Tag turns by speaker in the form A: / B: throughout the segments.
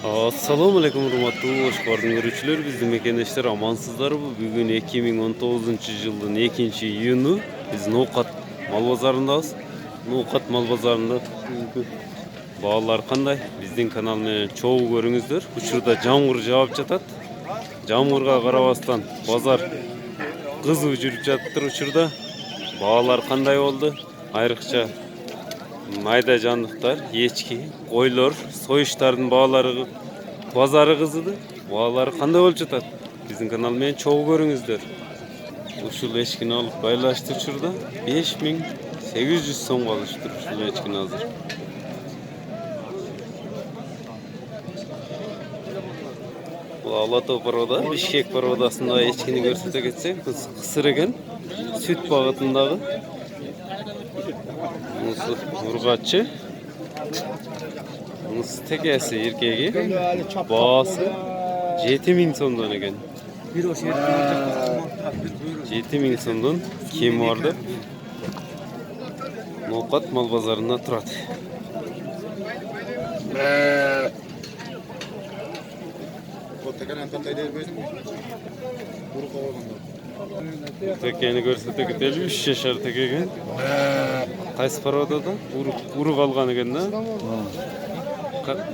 A: Assalamu alaikum hurmatly Oşkordun görüşçüler, bizni mekendeşler amansızlar bu. Bugün 2019 yılın 2 iyunu biz Nokat mal bazarındayız. Nokat mal bazarında bağlar kanday? Bizden kanal menen çoğu görüңüzдөр. Uçurda jamgır jawap жатат. Jamgırga karabastan bazar kızıp жүрүп жатыптыр учурда. Bağlar kanday oldu? Ayrıkça mayda canlıklar, echki, koylar, soyuştardın bağları, bazarı kızıdı. Bağları kanday olup жатат. Bizim kanal menen çoğu görüңүздөр. Uşul echkini alıp baylaştı şurada. 5800 so'mga alıştır uşul echkini hazır. Bu Alata Paroda, Bişkek Parodasında echkini görsete geçsek, kısır eken, süt bağıtındağı. Bunысы urgatçı. Bunысы tekesi erkeği. Bağısı 7000 so'mdan eken. 7000 so'mdan kim vardı? Nokat mal bazarında turadi. Tekeni görsete gidelim 3 yaşar tekegen. Qaysi parodada? Urug algan ekan da.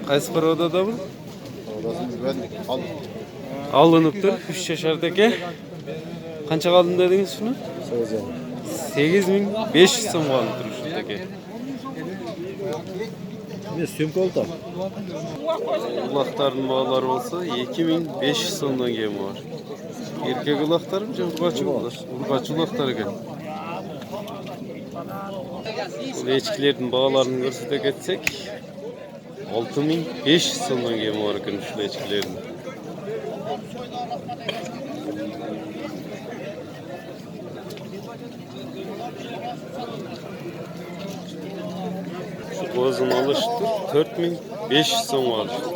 A: Qaysi parodada bu? Alınıptır 3 yaşar teke. Qancha aldın dediniz şunu? 8500 so'mga alınıptır şu teke.
B: Ne sümk oldu?
A: Ulaqların bağları olsa 2500 so'mdan kemi var. Erkek ulaqlar mı? Urgaçı ulaqlar. Urgaçı ulaqlar ekan. Bu echkilerin bağlarını görsete geçsek 6500 so'mdan kemi var ekan şu echkilerin. Şu bozun alıştı 4500 so'mga alıştı.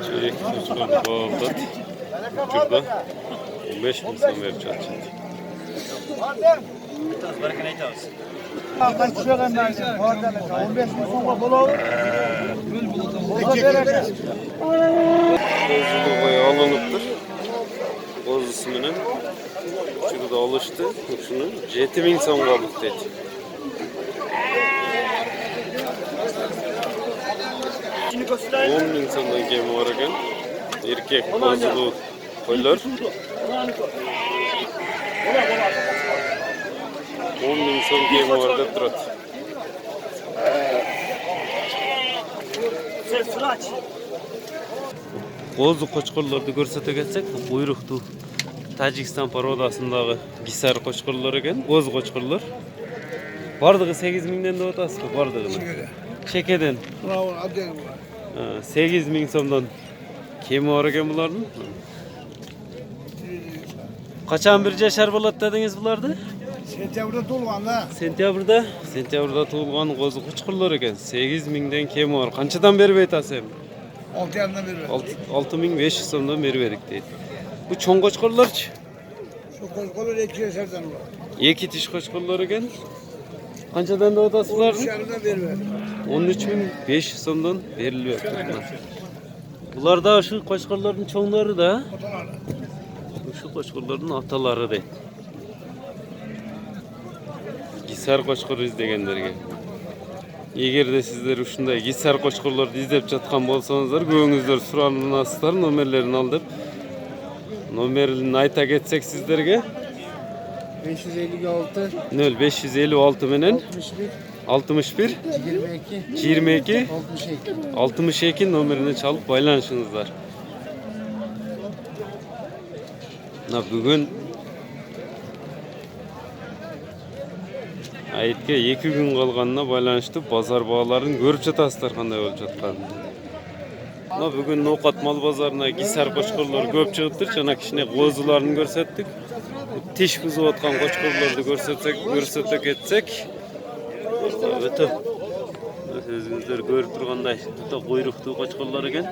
A: Çeyrek çocuklar bağladı. Şurada 15 bin so'm verip çalıştı. Bozulu boyu alınıptır. Bozusu menen şurada alıştı. Şunu 7000 so'mga aldık dedi. 10.000 so'mdan kemi var ekan. Erkek bozulu koylar. 10.000 so'm kemi var deb turadi. Qo'zi qo'chqorlarni ko'rsata kelsak, bu quyruqli Tojikiston parodasındagi gisar qo'chqorlar ekan, qo'zi qo'chqorlar. Bardig'i 8000 dan deb atasizmi, bardig'ini? Chekeden. 8000 so'mdan kemi var ekan bularning. Qachon bir yashar bo'ladi dedingiz bularni?
B: Sentyabrda tug'ilganda.
A: Sentyabrda tug'ilgan qo'zi qo'chqorlar ekan. 8000 dan kemi var. Qanchadan berib aytasam?
B: 6,5'dan beri.
A: 6500 so'mdan berib berik deydi. Bu cho'ng qo'chqorlarchi?
B: Şu koşkolar 2 yaşardan var.
A: Iki tiş qo'chqorlar ekan. Qanchadan deb atasiz bularni?
B: 13,5'dan beri.
A: 13500 so'mdan berilyapti. Bularda şu qo'chqorlarning cho'nglari da. Şu qo'chqorlarning atalari deydi. Gisar qo'chqor izdegenlerge. Eğer de sizler uşunday gisar qo'chqorlarni izlep жатқан bolsanızlar, көңүңүздөр suranasızlar, nomerlerini aldıp. Nomerini ayta geçsek sizlerge.
B: 556
A: 0556 menen
B: 61
A: 61
B: 22
A: 22
B: 62.
A: 62 nomerini çalıp baylanışınızlar. Bugün ayetke 2 gün kalganına baylanıştı bazar bağların görüp жатасыздар qanday болуп жатканын. Bugün Nokat mal bazarına gisar qo'chqorlar köp çıkıptır. Jana kişine qo'zilarını görsettik. Tiş buzub atkan qo'chqorlarni görsetek etsek. Ötüp. Özünüzler görüp turganday tuta quyruqlu qo'chqorlar ekan.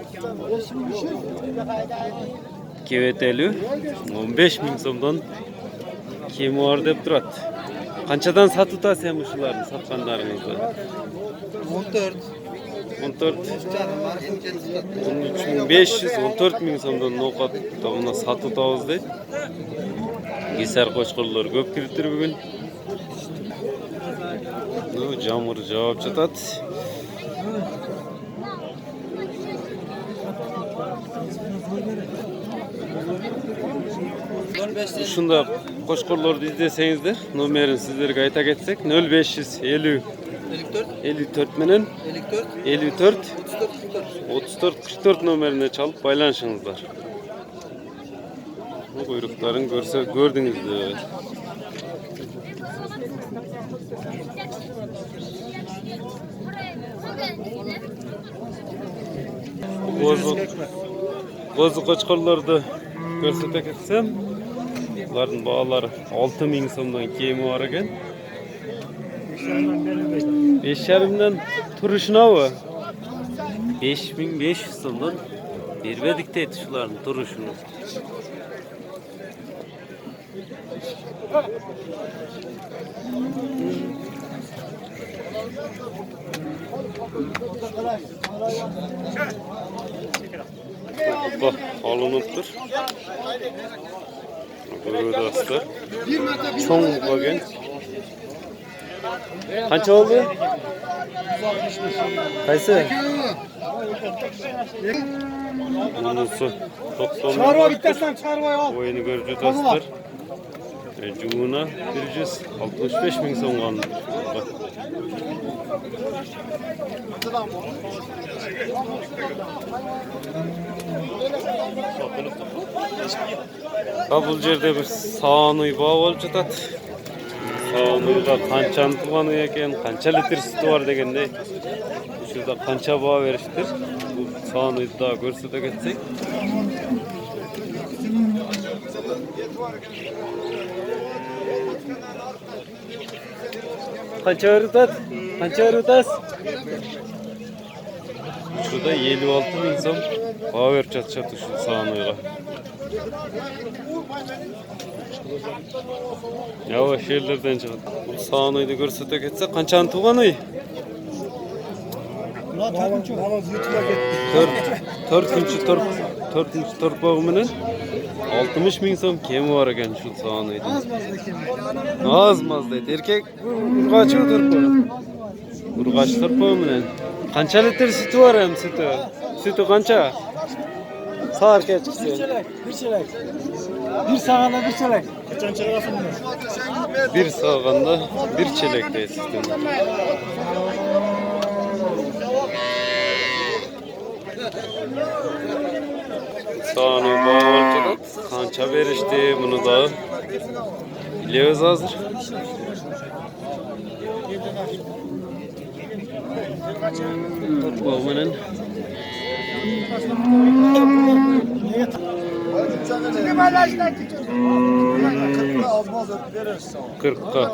A: Keveteli 15.000 so'mdan kemi var deb turadi. Qanchadan satutasiz ham shularni satganlaringizni?
B: 14.
A: 14 13.500 14.000 so'mdan no'qat tomona satutamiz deydi. Gisar qo'shqorlar ko'p kiribdir bugun. No, jamur javob chatat. Shunda qo'shqorlarni izlesangizlar, nomerini sizlarga ayta ketsek 0550 54 menen 54 34 44 nomerine çalıp paylaşınızlar. Bu kuyrukların gördünüz de. Qo'zi qo'chqorlarni ko'rsata ketsam, ularning bağları 6000 so'mdan kemi var ekan. 5,5'dan turuşuna mı? 5500 so'mdan bermedik deydi shularning turuşunu. Bak, alınıptır. Böyle dostlar. Çoğun bakın. Kaç oldu? Kaysı? Bunusu 90.
B: Çarva bittersen çarvayı al.
A: Oyunu görücü dostlar. Cumhuruna 165.000 so'm kaldı. Bak. Bu yerde bir sağanıy bağ olup жатат. Sağanıyda qanchani tuğanı eken, qancha litr sütü var degende. Şurada qancha bağ veriştir. Bu sağanıydı daha görsete ketsek. Qancha veritat? Qancha veritas? Şurada 56.000 so'm bağ verip жатышат şu sağanıyga. Yavaş yerlerden çıkıp. Bu sağanıydı görsete ketse qanchani tuğanıy? 4. torpağı menen 60.000 so'm kemi var ekan şu sağanıydı. Az deydi. Erkek urgaçı torpağı. Urgaç torpağı menen. Qancha litr sütü var hem sütü? Sütü qancha? Sağır keçkisi.
B: Bir çelek. Bir sağana bir çelek. Kaçan çelek alsın bunu?
A: Bir sağanda bir çelek deydi sütün. Sağını bağırtıda kança verişti bunu da biliyoruz hazır. Torpağımının 40'a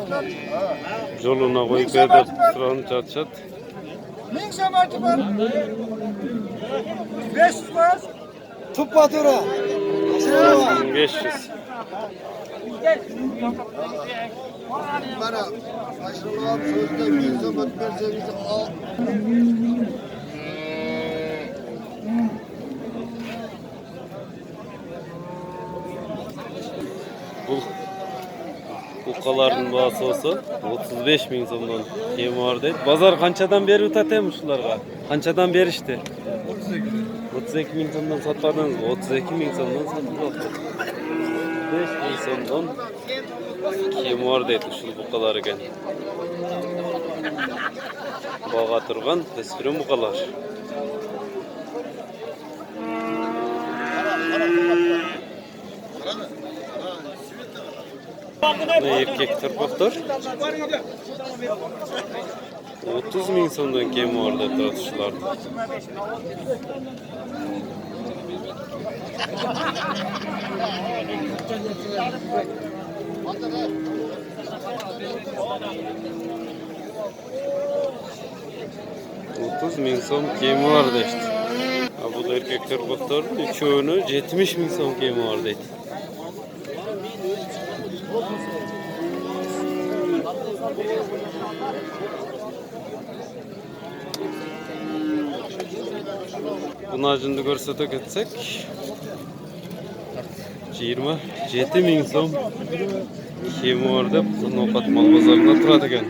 A: yoluna koyup edip sıranı çat.
B: 1000 so'm artık var. 500 var. Tut fatura.
A: 500.
B: Bana aşırılar sözde 1000 so'm ötmerseniz al.
A: Buqaların bağısı olsa 35.000 so'mdan kemi var deydi. Bazar qanchadan beri o'tatamiz shularga? Qanchadan berishdi? 32.000 so'mdan sotmadingiz, 32.000 so'mdan sotyapti. 5.000 so'mdan kemi var deydi shu buqalar ekan. Bağa turgan tasvirim buqalar. Erkek torpaqlar 30.000 so'mdan kemi var deb turadi shularni. $30.000 so'm kemi var deydi. Bu da erkek torpaqlarning uchovini 70.000 so'm kemi var deydi. Bunajını görsete ketsek 27 ming so'm kiyimi bor deb No'qat mol bozorida turadi ekan.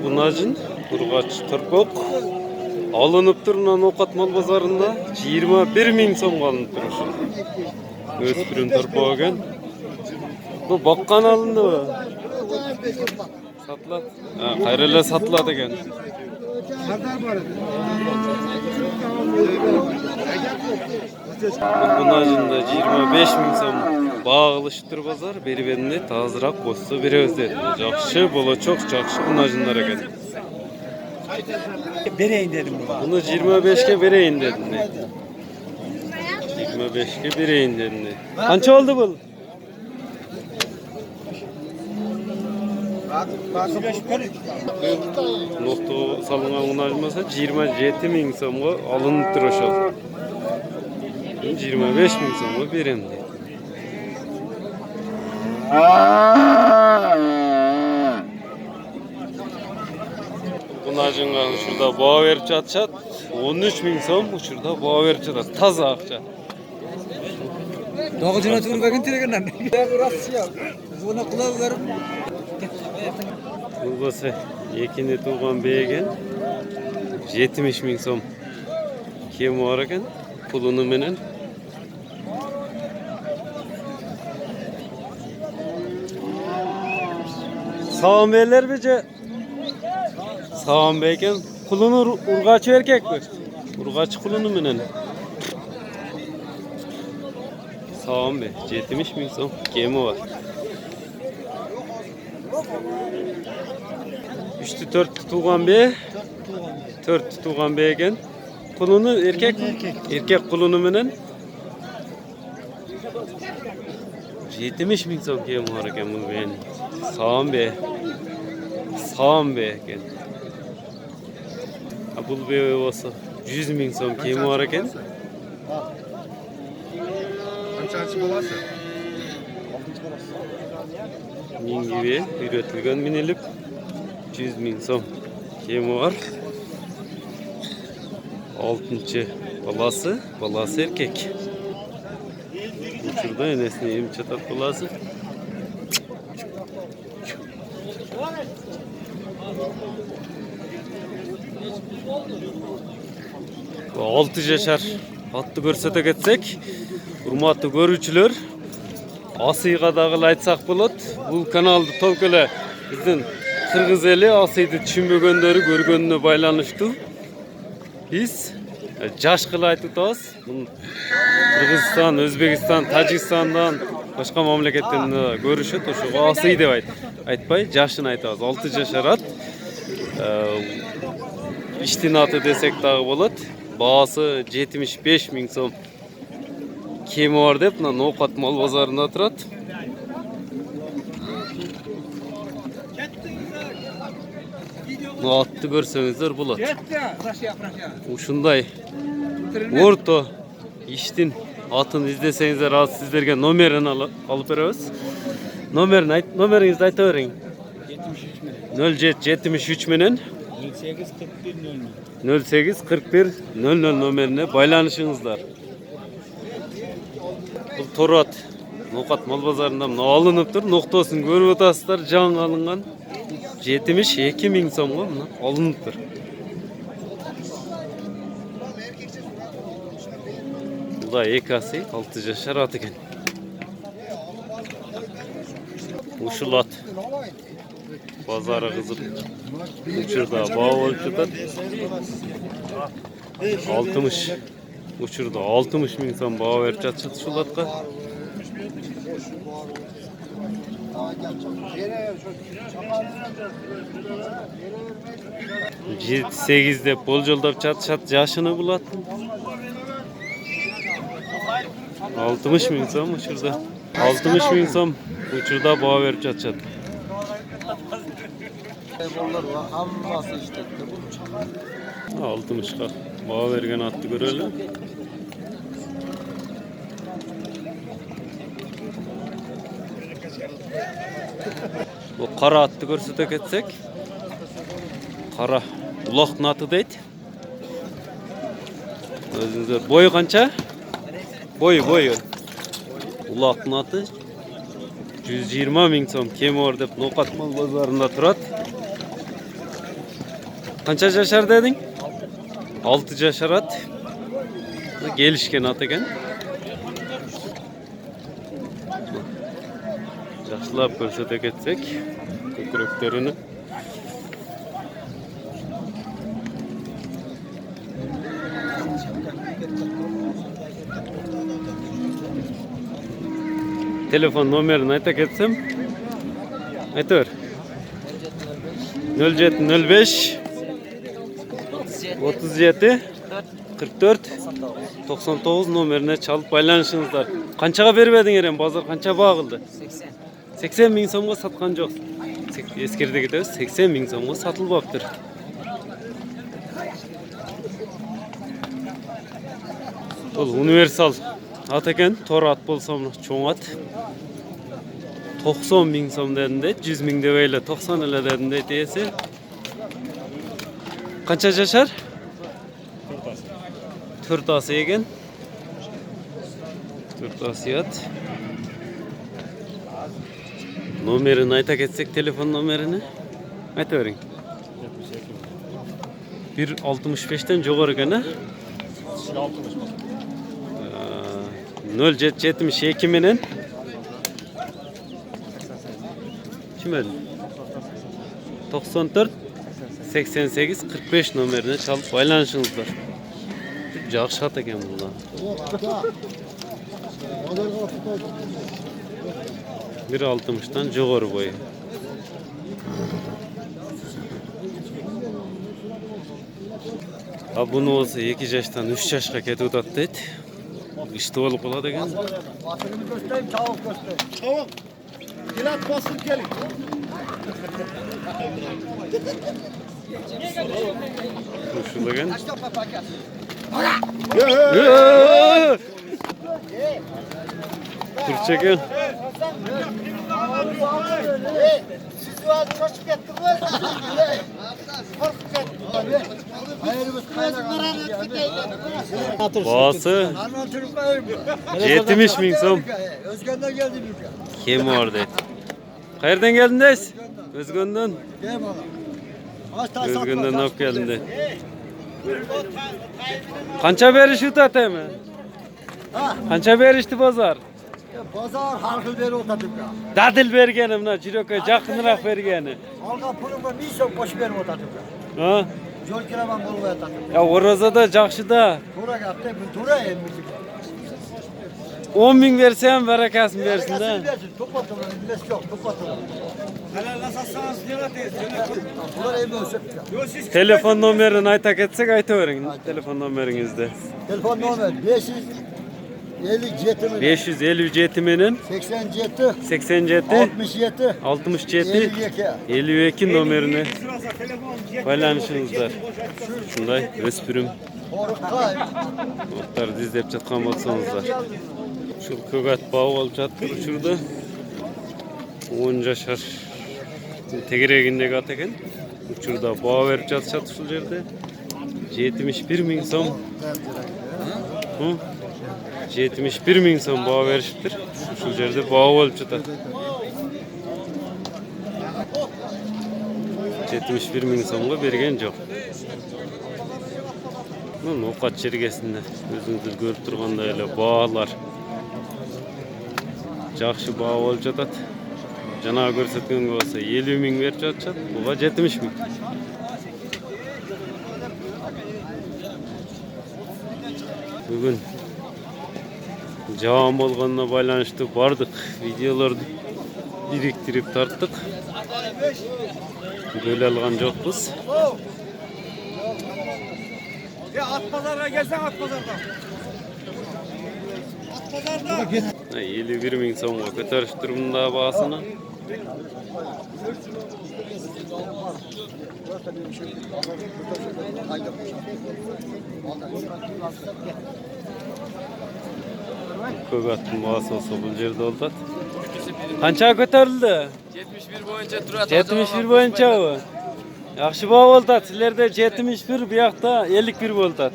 A: Bunajın urg'och turpoq alınıp turna No'qat mol bozorida 21 ming so'mga alınıp turibdi. O'spirin turpoq ekan. Bu boqqan alındı mı? Satıladi. Ha, qayerlar satıladi ekan. Bunajında 25 ming so'm bağılıştır bazar beribende tazırak bolsa berебez dedi. Жақшы болачак, жақшы bunajınlar ekan.
B: Bereyin dedim bunu.
A: Bunu 25'ke bereyin dedim. 25'ke bereyin dedim. Qancha oldu bu? Nokta salıngan bunajmasa 27 ming so'mga alınıp turashadi. 25 ming so'mga berem dedi. Bunajınga şurada bağa verip çatışat 13 ming so'm şurada bağa verip çatışat. Taza akça.
B: Doğucuna turgagın teregendan. Rossiya. Buna kulak verip
A: Bu bolsa ekinde tuğan beygen 70 ming so'm kiyimi bor ekan. Pulunu menen Sağım beyler bece. Sağım beyken kulunu urgaçı erkek mi? Urgaçı kulunu menen. Sağım bey 70 ming so'm kiyimi var. 3'tü 4 tutuğan bey. 4 tutuğan beyken kulunu erkek erkek kulunu menen 70 ming so'm kiyimi var ekan bu beyin. Sağım bey ekan. Bul bey olsa 100 ming so'm kiyimi var ekan.
C: Qanchasi bolasi?
A: Mingiga üretilgan minilip 100 ming so'm kiyimi var. 6. balası erkek. Şurada enesini yem çatat balası. Bu 6 yaşar atты көрсөтө кетсек, урматтуу көрүүчүлөр, асыйга дагы айтсак болот. Бул каналды толук эле биздин кыргыз эли асыйды түшүнбөгөндөрү көргөнүнө байланыштуу. Биз жаш кылып айтып атабыз. Кыргызстан, Өзбекстан, Тажикстандан башка мамлекеттерден көрүшөт. Ошого асый деп айтпай, жашын айтабыз. 6 жашар ат. Иштин аты десек дагы болот. Baası 75 ming so'm kiyimi var deb No'qat mol bozorunda turadi. Bu atты көрсөңүздөр болот. Ушундай орто иштин атын издесеңиздер, ал сиздерге номерин алып беребиз. Номериңизди айта бериң. 0773 менен 084100 номерine байланышыңыздар. Бұл торат No'qat мал базарында алынып тұр. Ноқтосын көріп отырсыздар, жаңы алынған 72 мing so'mға алынып тұр. Бұл да екасы 6 жашар ат екен. Ушул ат Bazarı kızıp uçurda bağ olup жатат. 60 uçurda 60 ming so'm bağ verip жатышат ушул атка. 7-8 деп болжолдоп жатышат жашыны бул аттын. 60 ming so'm uçurda. 60 ming so'm uçurda bağ verip жатышат.
B: Hammasi işletdi bu.
A: 60'ga bağ vergen attı görelim. Bu qara atты көрсөтө кетсек, Qara uloqning ati deydi. O'zingizlar bo'yi qancha? Bo'yi. Uloqning ati 120 ming so'm Kemor deb No'qat mol bozorida turadi. Qancha yashar deding? 6 yasharat. Gelishgan ot ekan. Yaxshilab ko'rsata ketsak, ko'kraklarini. Telefon nomerini ayta ketsam. Aytır. 0705 37 44 99 nomerine çalıp paylaşınızlar. Qanchaga berib eding eren? Bozor qancha bağıldı? 80 ming so'mga satgan jo'q. Eskirdi ketamiz. 80 ming so'mga satılbaptır. Bul universal at ekan, tor at bolsam cho'ng at. 90 ming so'm dedimde, 100 ming deb eyle, 90 ele dedimde dese. Qancha yashar? 4 ası ekan. 4 asiyat. Nomerini ayta ketsek, telefon nomerini ayta bering. 165'ten jo'g'ori ekan, ha? 0772 menen Kimedi? 94 88 45 nomerine çalıp paylaşınızlar. Yaxşı at ekan bunlar. 1.60'dan jo'g'ori bo'yi. Ha bunu olsa 2 yaşdan 3 yaşga ketib o'tadi deydi. İşte olup qoladi ekan.
B: Basını göstereyim, tavuk göstereyim. Tavuk. Gilat basın gelin.
A: Şurada ekan. Türkçe ekan.
B: Siz var çocuk ettiniz. Korkup gettiniz. Hayırımız kaynak.
A: Bağısı 70 ming so'm.
B: Özgön'den geldim.
A: Kemor deydi. Qayerdan geldingiz? Özgön'den.
B: Gel bana.
A: Özgön'den olib keldim deydi. Qancha berishdi ataymi? Qancha berishdi bozor?
B: Pazar halkı beri otadık ya.
A: Dadil bergani mına jiroka yaqinroq bergani.
B: Alga pulumga 1000 so'm qo'shib berib otadık ya.
A: Ha?
B: Yo'l kiraman bo'lib otadık.
A: Ya O'rozada yaxshi-da.
B: To'ra gapda bu to'ra endi.
A: 10 ming bersa ham barakasini bersin-da.
B: To'pa to'ra bilmesi yo'q, to'pa to'ra. Halalasatsangiz nevatasiz? Bular endi o'sib.
A: Telefon nomerini ayta ketsek aytavering. Telefon nomeringizni.
B: Telefon nomer 557
A: 557 menen
B: 87
A: 87
B: 67
A: 67 52 nomerini paylaşınızlar. Şunday öspürüm notlardı izlep жатқан болсаңыздар. Şu kögat bağı olup жатыр şurada. 10 yaşar tegeregindeki at ekan. Şurada bağı verip жатышат ушул жерде. 71 ming so'm. 71 ming so'm bağı verishiptir. Şu жерде bağı olup жатат. 71 ming so'mga bergen jo'q. No'qat chergesinde o'zingizlar ko'rib turganday ele bağlar. Yaxshi bağı olup жатат. Jana ko'rsatgan bo'lsa 50 ming berib жатышат. Buga 70 ming. Bugün jam bolganına байланыштуу бардык видеолорду бириктирип тарттык. Böle algan жокпуз.
B: Ya at pazarına gelsen at pazarda. At pazarda.
A: 51 ming so'mga ko'tarishdir bunda bahasini. Kögatın bahası olsa bu yerde oldu. Qancha ko'tarildi?
D: 71 bo'yicha turadi.
A: 71 bo'yicha u. Yaxşı baha voltat. Sizlerde 71, bu yoqda 51 voltat.